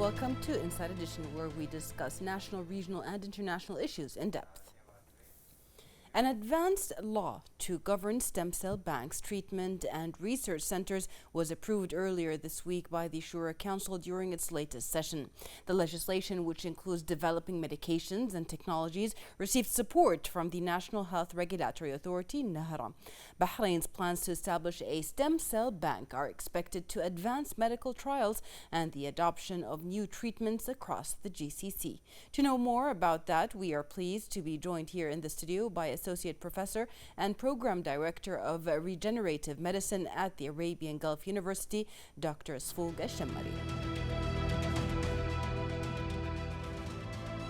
welcome to Inside Edition, where we discuss national, regional, and international issues in depth. An advanced law to govern stem cell banks, treatment, and research centers was approved earlier this week by the Shura Council during its latest session. The legislation, which includes developing medications and technologies, received support from the National Health Regulatory Authority, NAHRA. Bahrain's plans to establish a stem cell bank are expected to advance medical trials and the adoption of new treatments across the GCC. To know more about that, we are pleased to be joined here in the studio by Associate Professor and Program Director of Regenerative Medicine at the Arabian Gulf University, Dr. Sfoug Al-Shammari.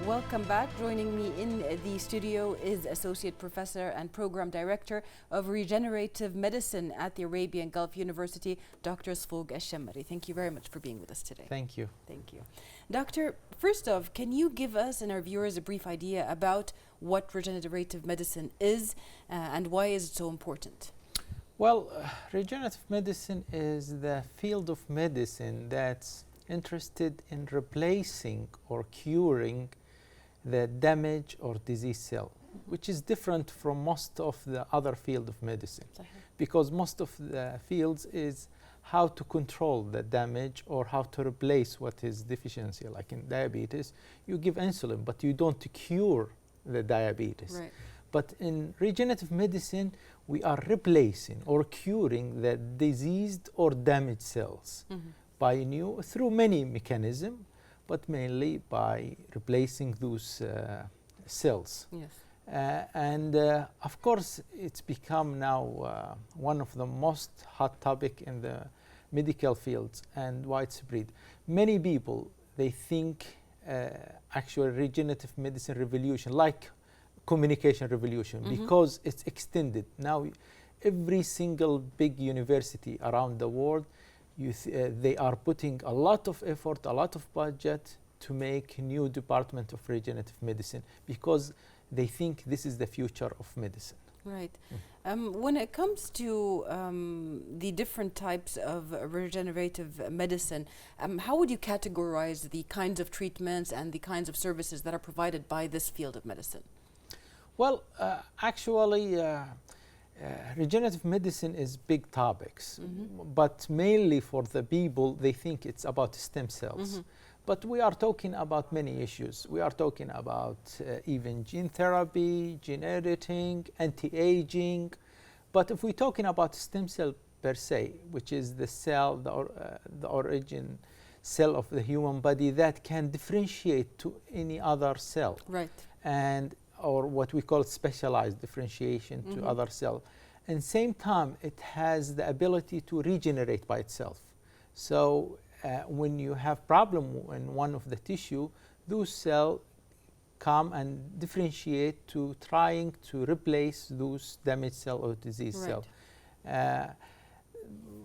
Welcome back. Joining me in the studio is Associate Professor and Program Director of Regenerative Medicine at the Arabian Gulf University, Dr. Sfoug Al-Shammari. Thank you very much for being with us today. Thank you. Thank you. Doctor, first off, can you give us and our viewers a brief idea about what regenerative medicine is and why is it so important? Well, regenerative medicine is the field of medicine that's interested in replacing or curing the damaged or diseased cell, which is different from most of the other field of medicine, because most of the fields is how to control the damage or how to replace what is deficiency. Like in diabetes, you give insulin, but you don't cure the diabetes. Right. But in regenerative medicine, we are replacing or curing the diseased or damaged cells by through many mechanisms, but mainly by replacing those cells. Yes. Of course, it's become now one of the most hot topic in the medical fields and widespread. Many people, they think actual regenerative medicine revolution, like communication revolution, because it's extended. Now, every single big university around the world, they are putting a lot of effort, a lot of budget to make new department of regenerative medicine because they think this is the future of medicine. Right. When it comes to the different types of regenerative medicine, how would you categorize the kinds of treatments and the kinds of services that are provided by this field of medicine? Well, actually, regenerative medicine is big topics, but mainly for the people, they think it's about stem cells. But we are talking about many issues. We are talking about even gene therapy, gene editing, anti-aging. But if we're talking about stem cell per se, which is the cell, the origin cell of the human body that can differentiate to any other cell. Right. Or what we call specialized differentiation to other cell. And same time, it has the ability to regenerate by itself. So when you have problem in one of the tissue, those cells come and differentiate to trying to replace those damaged cell or diseased cell.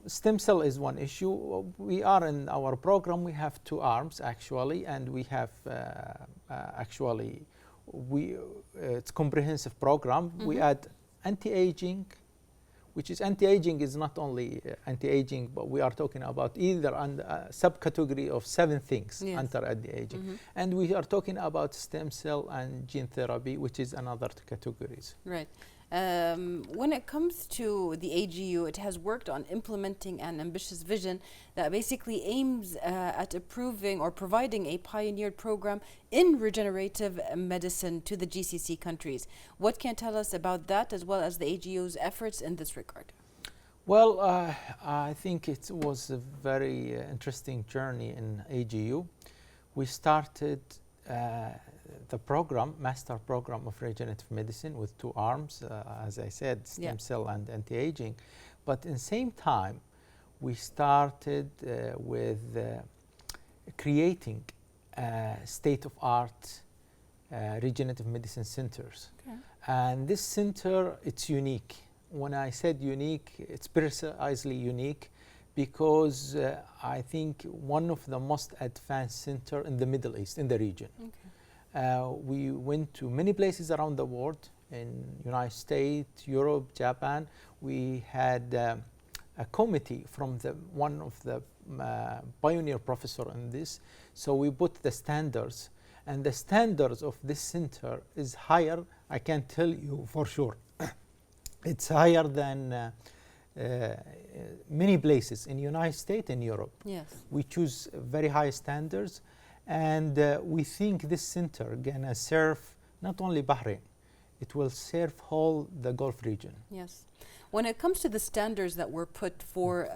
Stem cell is one issue. We are in our program, we have two arms actually, and we have it's comprehensive program. We add anti-aging, which is anti-aging is not only anti-aging, but we are talking about either a subcategory of 7 things under anti-aging. And we are talking about stem cell and gene therapy, which is another categories. Right. When it comes to the AGU, it has worked on implementing an ambitious vision that basically aims at approving or providing a pioneered program in regenerative medicine to the GCC countries. What can you tell us about that, as well as the AGU's efforts in this regard? Well, I think it was a very interesting journey in AGU. We started the program, master program of regenerative medicine with 2 arms, as I said, stem cell and anti-aging. But in the same time, we started with creating state-of-art regenerative medicine centers. And this center, it's unique. When I said unique, it's precisely unique because I think one of the most advanced center in the Middle East, in the region. We went to many places around the world, in United States, Europe, Japan. We had a committee from one of the pioneer professor in this. So we put the standards, and the standards of this center is higher. I can tell you for sure. It's higher than many places in the United States and Europe. Yes. We choose very high standards, and we think this center gonna serve not only Bahrain, it will serve whole the Gulf region. Yes. When it comes to the standards that were put for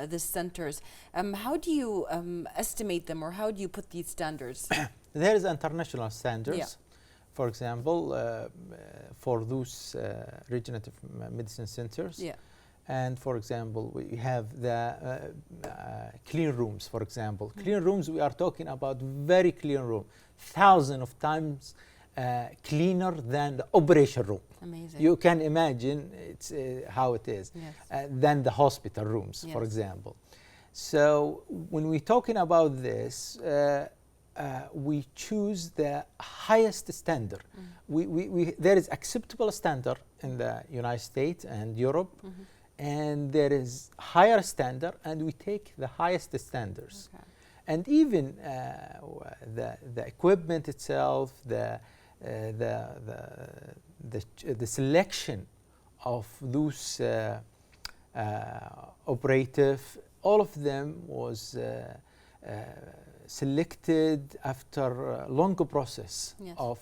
the centers, how do you estimate them, or how do you put these standards? There is international standards. Yeah. For example, for those regenerative medicine centers. Yeah. And for example, we have the clean rooms, for example. Clean rooms, we are talking about very clean room, thousands of times cleaner than the operation room. Amazing. You can imagine it's how it is. Yes. Than the hospital rooms, for Yes. example. So when we're talking about this, we choose the highest standard. There is acceptable standard in the United States and Europe, and there is higher standard, and we take the highest standards. Okay. And even the equipment itself, the selection of those operative, all of them was selected after a long process. Yes. Of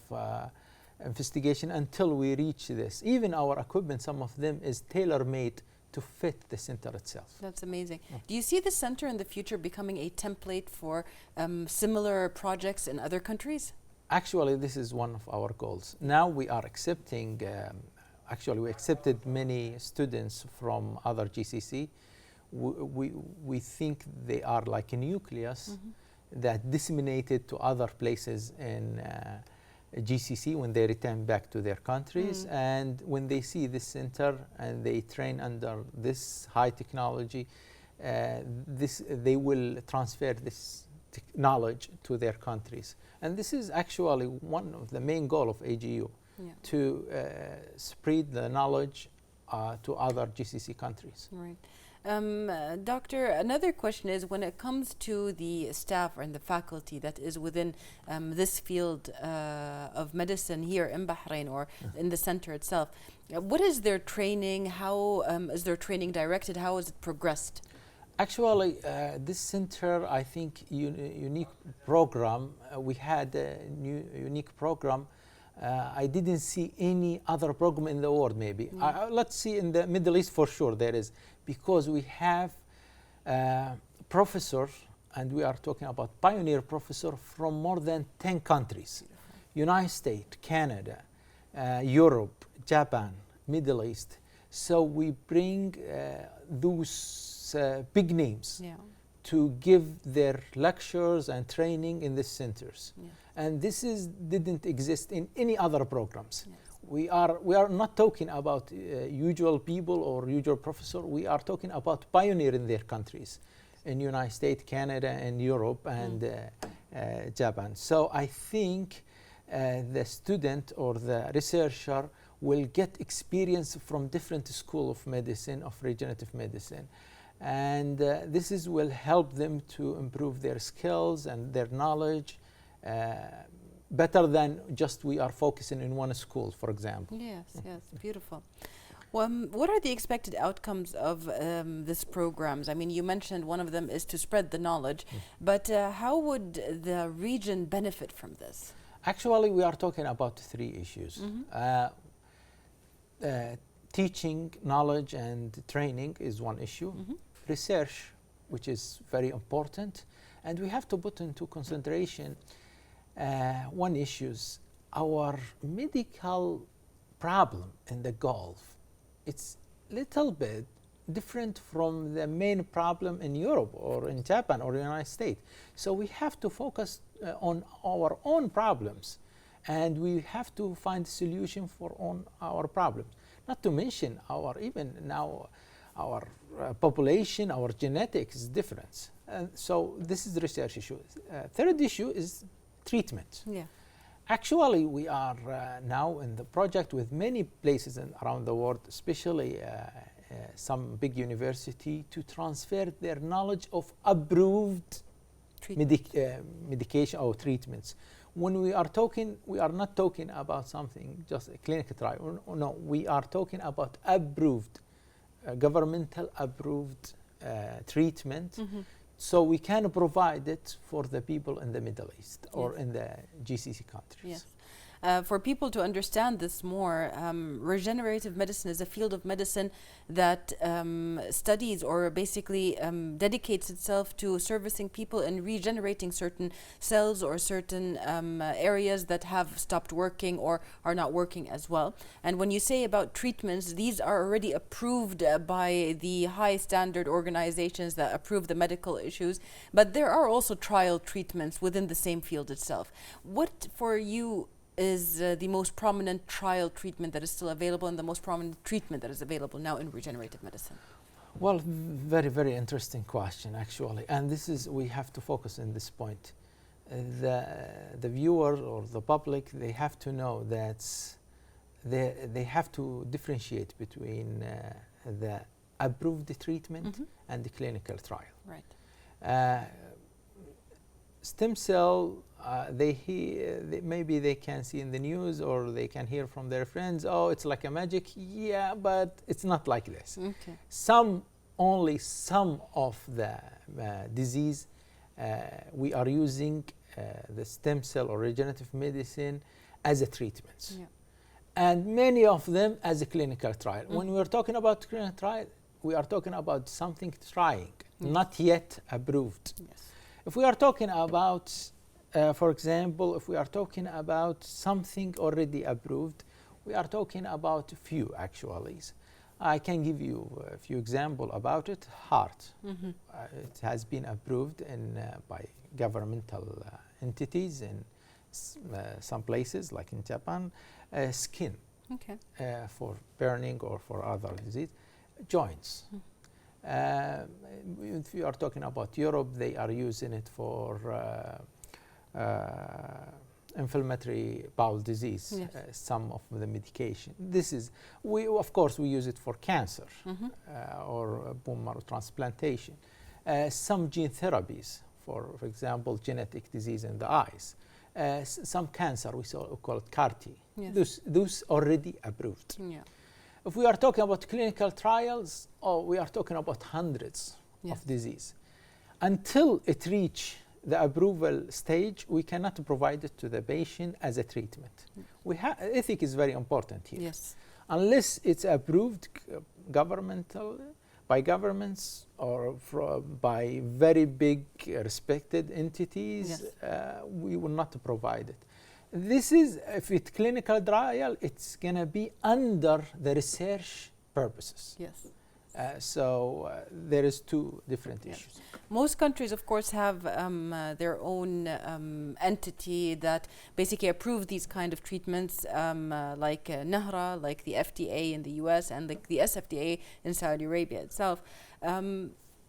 investigation until we reach this. Even our equipment, some of them is tailor-made to fit the center itself. That's amazing. Do you see the center in the future becoming a template for similar projects in other countries? Actually, this is one of our goals. Now we are accepting, actually we accepted many students from other GCC. We think they are like a nucleus that disseminated to other places in GCC when they return back to their countries. And when they see this center and they train under this high technology, they will transfer this knowledge to their countries. And this is actually one of the main goal of AGU, to spread the knowledge to other GCC countries. Right. Doctor, another question is, when it comes to the staff and the faculty that is within this field of medicine here in Bahrain or in the center itself, what is their training? How is their training directed? How has it progressed? Actually, this center, I think, unique program. We had a unique program. I didn't see any other program in the world, maybe. Let's see, in the Middle East for sure there is, because we have professors, and we are talking about pioneer professor from more than 10 countries. United States, Canada, Europe, Japan, Middle East. So we bring those big names to give their lectures and training in these centers. And this didn't exist in any other programs. We are not talking about usual people or usual professor. We are talking about pioneer in their countries, in United States, Canada, and Europe, and Japan. So I think the student or the researcher will get experience from different school of medicine, of regenerative medicine. And this will help them to improve their skills and their knowledge better than just we are focusing in one school, for example. Yes, yes, beautiful. What are the expected outcomes of these programs? I mean, you mentioned one of them is to spread the knowledge, but how would the region benefit from this? Actually, we are talking about 3 issues. Teaching, knowledge, and training is one issue. Research, which is very important. And we have to put into consideration one issues. Our medical problem in the Gulf, it's little bit different from the main problem in Europe or in Japan or the United States. So we have to focus on our own problems, and we have to find solution for our problems. Not to mention our population, our genetics is different. And so this is the research issue. Third issue is treatment. Actually, we are now in the project with many places around the world, especially some big university to transfer their knowledge of approved medication or treatments. When we are talking, we are not talking about something just a clinical trial. No, we are talking about approved, governmental approved treatment. So we can provide it for the people in the Middle East or in the GCC countries. Yes. For people to understand this more, regenerative medicine is a field of medicine that studies or basically dedicates itself to servicing people and regenerating certain cells or certain areas that have stopped working or are not working as well. And when you say about treatments, these are already approved by the high standard organizations that approve the medical issues, but there are also trial treatments within the same field itself. What for you is the most prominent trial treatment that is still available and the most prominent treatment that is available now in regenerative medicine? Well, very, very interesting question, actually. And this is, we have to focus on this point. The viewer or the public, they have to know that they have to differentiate between the approved treatment and the clinical trial. Right. Stem cell, maybe they can see in the news or they can hear from their friends, oh, it's like a magic. Yeah, but it's not like this. Okay. Only some of the disease, we are using the stem cell or regenerative medicine as a treatment. Yeah. And many of them as a clinical trial. When we are talking about clinical trial, we are talking about something trying, not yet approved. Yes. If we are talking about, for example, if we are talking about something already approved, we are talking about a few actually. I can give you a few examples about it. Heart. It has been approved by governmental entities in some places, like in Japan. Skin, Okay. For burning or for other disease. Joints. If you are talking about Europe, they are using it for inflammatory bowel disease. Yes. Some of the medication. This is, of course, we use it for cancer or bone marrow transplantation. Some gene therapies, for example, genetic disease in the eyes. Some cancer, we call it CAR-T. Yes. Those already approved. Yeah. If we are talking about clinical trials, we are talking about hundreds of disease. Until it reach the approval stage, we cannot provide it to the patient as a treatment. Ethic is very important here. Yes. Unless it's approved by governments or by very big respected entities, we will not provide it. This is, if it's clinical trial, it's going to be under the research purposes. Yes. So there is two different issues. Most countries, of course, have their own entity that basically approve these kind of treatments, like NAHRA, like the FDA in the US, and the SFDA in Saudi Arabia itself.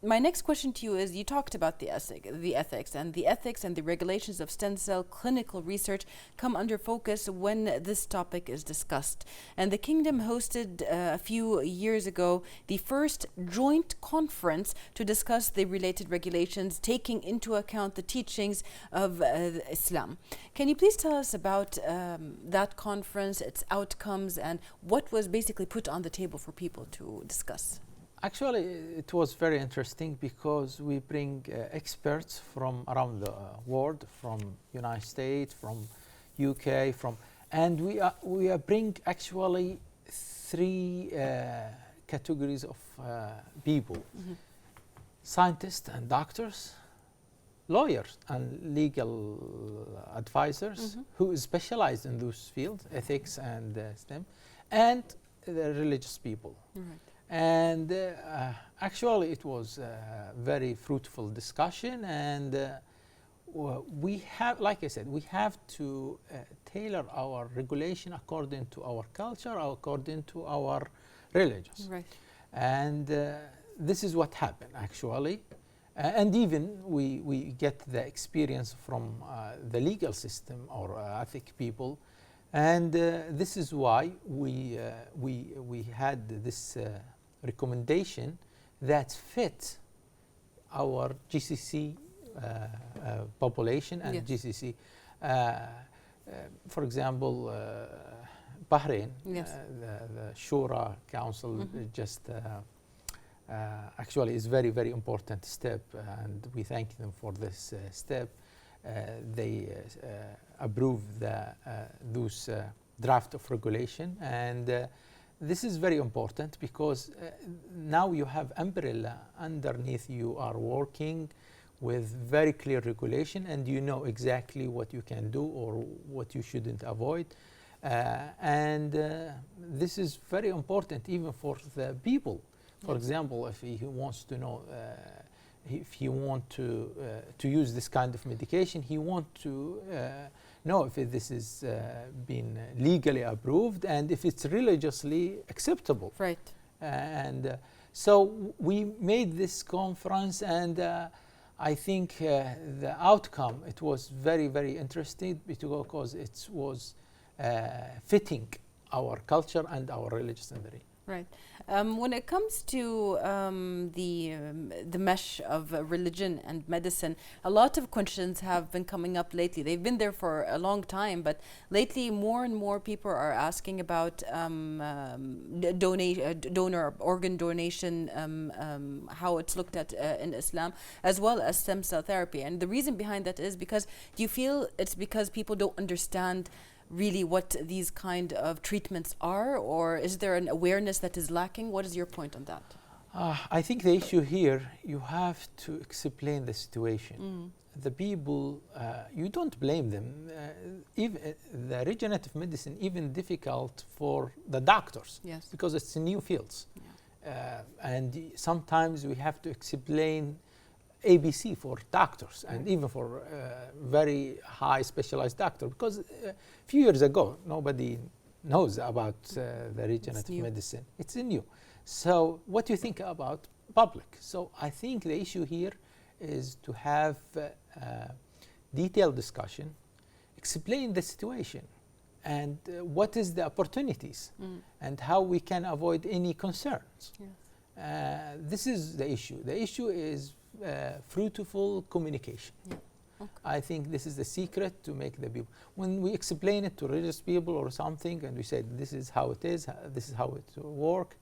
My next question to you is, you talked about the ethics and the regulations of stem cell clinical research come under focus when this topic is discussed. And the Kingdom hosted a few years ago the first joint conference to discuss the related regulations, taking into account the teachings of Islam. Can you please tell us about that conference, its outcomes, and what was basically put on the table for people to discuss? Actually, it was very interesting because we bring experts from around the world, from United States, from UK, and we bring actually three categories of people: scientists and doctors, lawyers and legal advisors who specialize in those fields, ethics and STEM, and the religious people. Right. And actually, it was a very fruitful discussion, and we have, like I said, we have to tailor our regulation according to our culture, according to our religions. Right. And this is what happened, actually. And even we get the experience from the legal system or ethic people. And this is why we had this recommendation that fit our GCC population and Yes. GCC. For example, Bahrain, Yes. the Shura Council just actually is very, very important step, and we thank them for this step. They approved those draft of regulation, and this is very important because now you have umbrella underneath. You are working with very clear regulation, and you know exactly what you can do or what you shouldn't avoid. And this is very important even for the people. For example, if he wants to know, if he want to use this kind of medication, he want to know if this is been legally approved and if it's religiously acceptable. Right. And so we made this conference, and I think the outcome, it was very, very interesting because it was fitting our culture and our religious identity. Right. When it comes to the mesh of religion and medicine, a lot of questions have been coming up lately. They've been there for a long time, but lately more and more people are asking about donor organ donation, how it's looked at in Islam, as well as stem cell therapy. And the reason behind that is because, do you feel it's because people don't understand really what these kind of treatments are, or is there an awareness that is lacking? What is your point on that? I think the issue here, you have to explain the situation. The people, you don't blame them. Even the regenerative medicine, even difficult for the doctors, Yes. because it's new fields. Yeah. And sometimes we have to explain ABC for doctors and even for very high specialized doctor, because a few years ago nobody knows about the regenerative medicine. It's new. So what do you think about public? So I think the issue here is to have detailed discussion, explain the situation and what is the opportunities and how we can avoid any concerns. Yes. This is the issue. The issue is fruitful communication. Yeah. Okay. I think this is the secret to make the people. When we explain it to religious people or something, and we say this is how it is, this is how it works,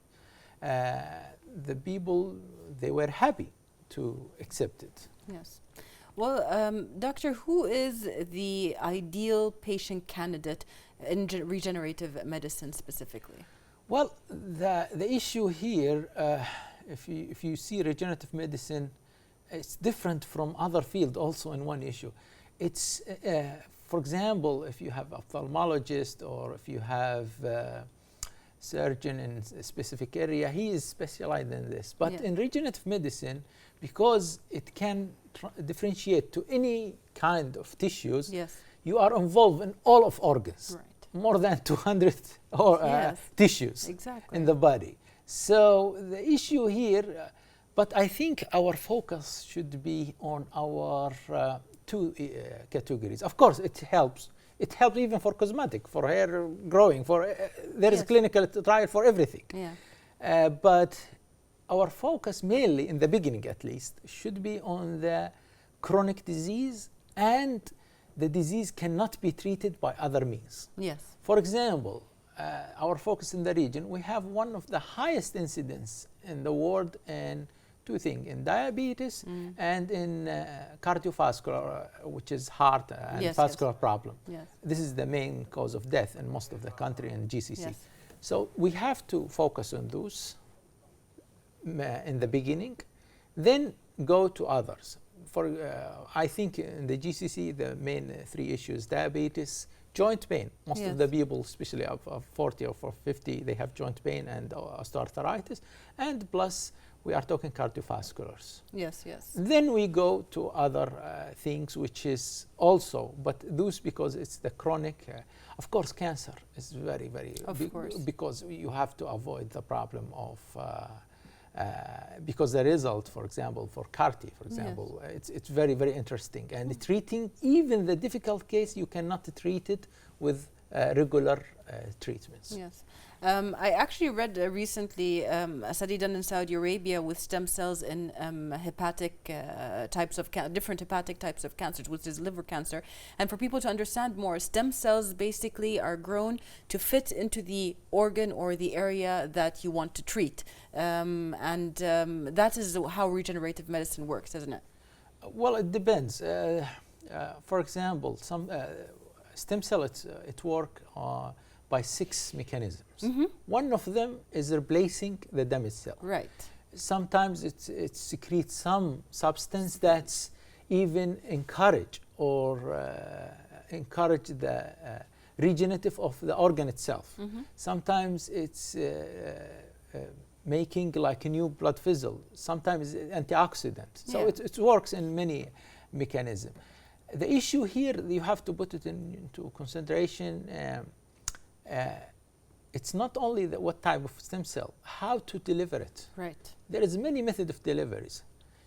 the people, they were happy to accept it. Yes. Well, doctor, who is the ideal patient candidate in regenerative medicine specifically? Well, the issue here, if you see regenerative medicine, it's different from other fields also in one issue. It's, for example, if you have ophthalmologist or if you have surgeon in a specific area, he is specialized in this. But in regenerative medicine, because it can differentiate to any kind of tissues, you are involved in all of organs. Right. More than 200 tissues in the body. So the issue here, but I think our focus should be on our two categories. Of course, it helps. It helps even for cosmetic, for hair growing, for there is clinical trial for everything. But our focus mainly, in the beginning at least, should be on the chronic disease, and the disease cannot be treated by other means. Yes. For example, our focus in the region, we have one of the highest incidence in the world in two things, in diabetes and in cardiovascular, which is heart and vascular problem. Yes. This is the main cause of death in most of the country in GCC. Yes. So we have to focus on those in the beginning, then go to others. For I think in the GCC, the main three issues: diabetes, joint pain. Most of the people, especially of 40 or 50, they have joint pain and osteoarthritis, and plus we are talking cardiovasculars. Yes, yes. Then we go to other things, which is also, but those because it's the chronic. Of course, cancer is very, very big, because you have to avoid the problem of. Because the result, for example, for CAR-T, for example, it's very, very interesting. And treating even the difficult case, you cannot treat it with regular treatments. Yes. I actually read recently a study done in Saudi Arabia with stem cells in hepatic types of different hepatic types of cancers, which is liver cancer. And for people to understand more, stem cells basically are grown to fit into the organ or the area that you want to treat. That is how regenerative medicine works, isn't it? Well, it depends. For example, some stem cells it work by 6 mechanisms. One of them is replacing the damaged cell. Right. Sometimes it secretes some substance that's even encourage the regenerative of the organ itself. Sometimes it's making like a new blood vessel. Sometimes antioxidant. So it works in many mechanisms. The issue here, you have to put it into consideration. It's not only what type of stem cell, how to deliver it. Right. There is many methods of deliveries.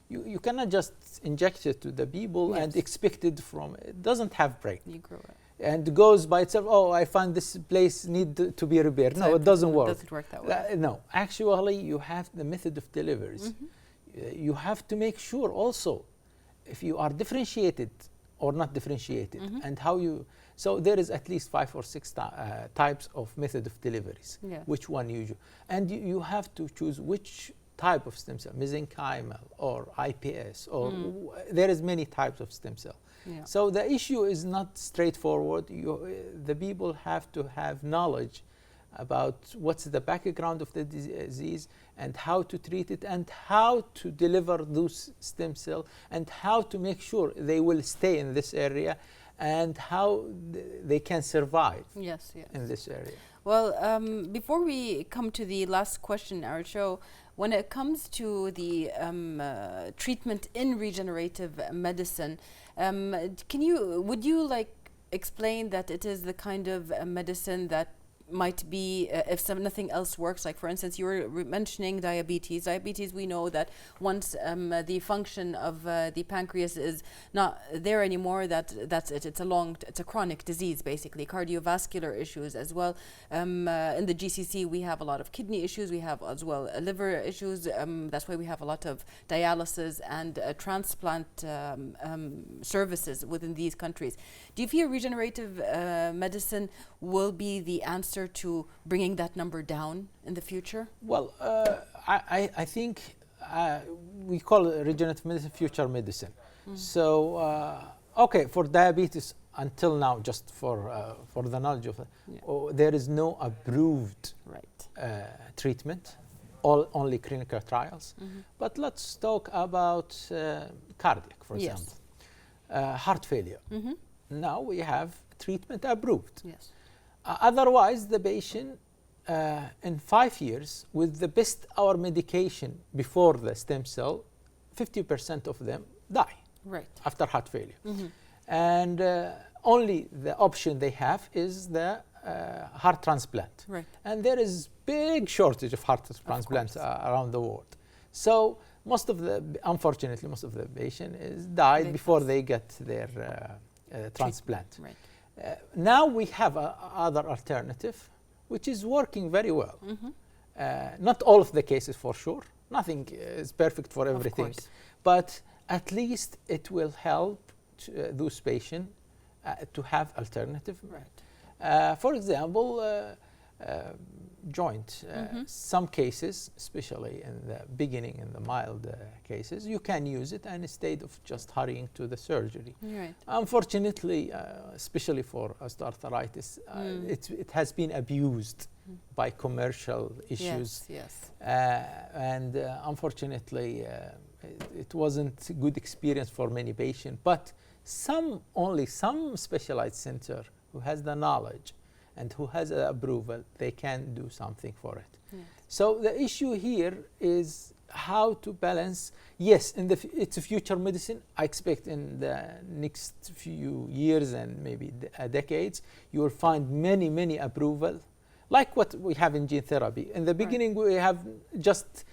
You cannot just inject it to the people and expect it from, it doesn't have brain. You grow it. And goes by itself, oh, I find this place need to be repaired. No, it doesn't work. It doesn't work that way. No, actually you have the method of deliveries. You have to make sure also if you are differentiated or not differentiated and how you, so there is at least 5 or 6 types of method of deliveries. Which one you use. And you have to choose which type of stem cell, mesenchymal or IPS, or there is many types of stem cell. So the issue is not straightforward. The people have to have knowledge about what's the background of the disease and how to treat it and how to deliver those stem cells and how to make sure they will stay in this area and how they can survive in this area. Well, before we come to the last question in our show, when it comes to the treatment in regenerative medicine, would you like explain that it is the kind of medicine that might be if nothing else works? Like for instance, you were mentioning diabetes. Diabetes, we know that once the function of the pancreas is not there anymore, that's it. It's a chronic disease, basically. Cardiovascular issues as well. In the GCC, we have a lot of kidney issues. We have as well liver issues. That's why we have a lot of dialysis and transplant services within these countries. Do you feel regenerative medicine will be the answer to bringing that number down in the future? Well, I think we call it regenerative medicine future medicine. So, okay, for diabetes, until now, just for the knowledge of it, there is no approved treatment, only clinical trials. But let's talk about cardiac, for example. Heart failure. Now we have treatment approved. Otherwise, the patient in 5 years, with the best our medication before the stem cell, 50% of them die after heart failure. And only the option they have is the heart transplant. And there is big shortage of heart transplants around the world. So unfortunately, most of the patients died before they get their transplant. Now we have other alternative, which is working very well. Not all of the cases for sure. Nothing is perfect for everything. But at least it will help those patients to have alternative. For example, joint. Some cases, especially in the beginning, in the mild cases, you can use it instead of just hurrying to the surgery. Unfortunately, especially for osteoarthritis, it has been abused by commercial issues. And unfortunately, it wasn't a good experience for many patients. But only some specialized center who has the knowledge and who has approval, they can do something for it. So the issue here is how to balance. Yes, it's a future medicine. I expect in the next few years and maybe decades, you will find many approval, like what we have in gene therapy. In the beginning, we have just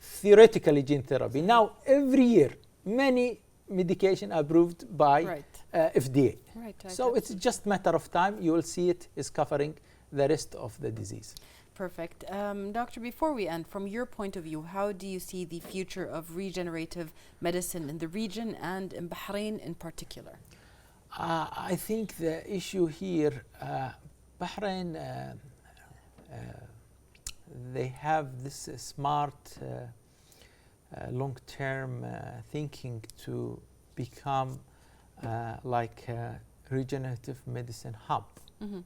theoretically gene therapy. Now, every year, many medication approved by FDA. Right. So it's just matter of time. You will see it is covering the rest of the disease. Perfect. Doctor, before we end, from your point of view, how do you see the future of regenerative medicine in the region and in Bahrain in particular? I think the issue here, Bahrain, they have this smart long-term thinking to become like a regenerative medicine hub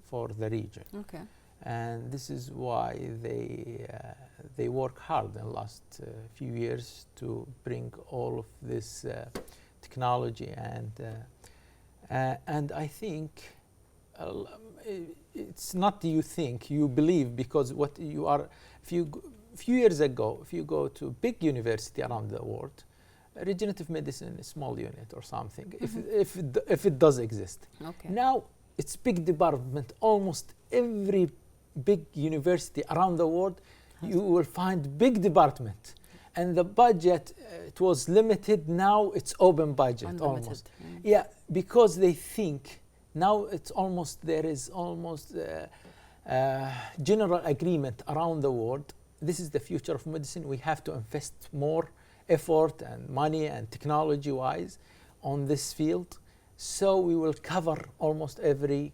for the region. Okay. And this is why they work hard in the last few years to bring all of this technology, and I think it's not you think, you believe, because what you are, few years ago, if you go to big university around the world, regenerative medicine is small unit or something, if it does exist. Okay. Now it's big department. Almost every big university around the world, you will find big department. And the budget, it was limited, now it's open budget. Unlimited. Almost. Yeah, because they think now it's almost, there is almost general agreement around the world. This is the future of medicine. We have to invest more effort and money and technology wise on this field. So we will cover almost every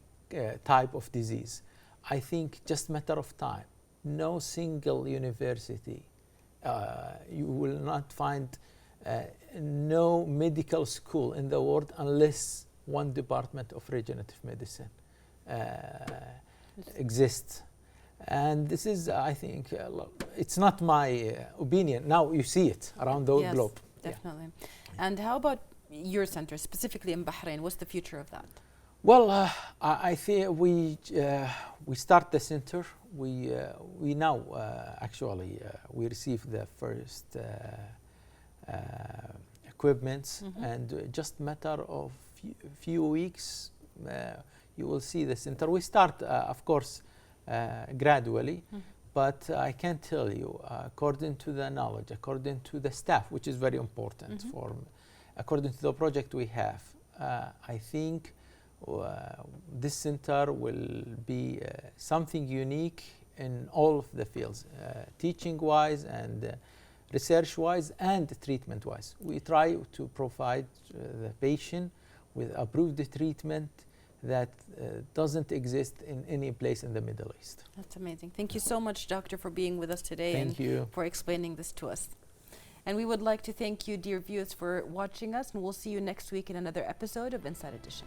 type of disease. I think just matter of time. No single university, you will not find no medical school in the world unless one department of regenerative medicine exists. And this is, I think, it's not my opinion. Now you see it around the globe. Definitely. Yeah. And how about your center, specifically in Bahrain? What's the future of that? Well, I think we start the center. We now actually we received the first equipments, and just matter of few weeks you will see the center. We start, of course, gradually, but I can tell you, according to the knowledge, according to the staff, which is very important for me, according to the project we have, I think this center will be something unique in all of the fields, teaching-wise and research-wise and treatment-wise. We try to provide the patient with approved treatment that doesn't exist in any place in the Middle East. That's amazing. Thank you so much, Doctor, for being with us today and for explaining this to us. And we would like to thank you, dear viewers, for watching us, and we'll see you next week in another episode of Inside Edition.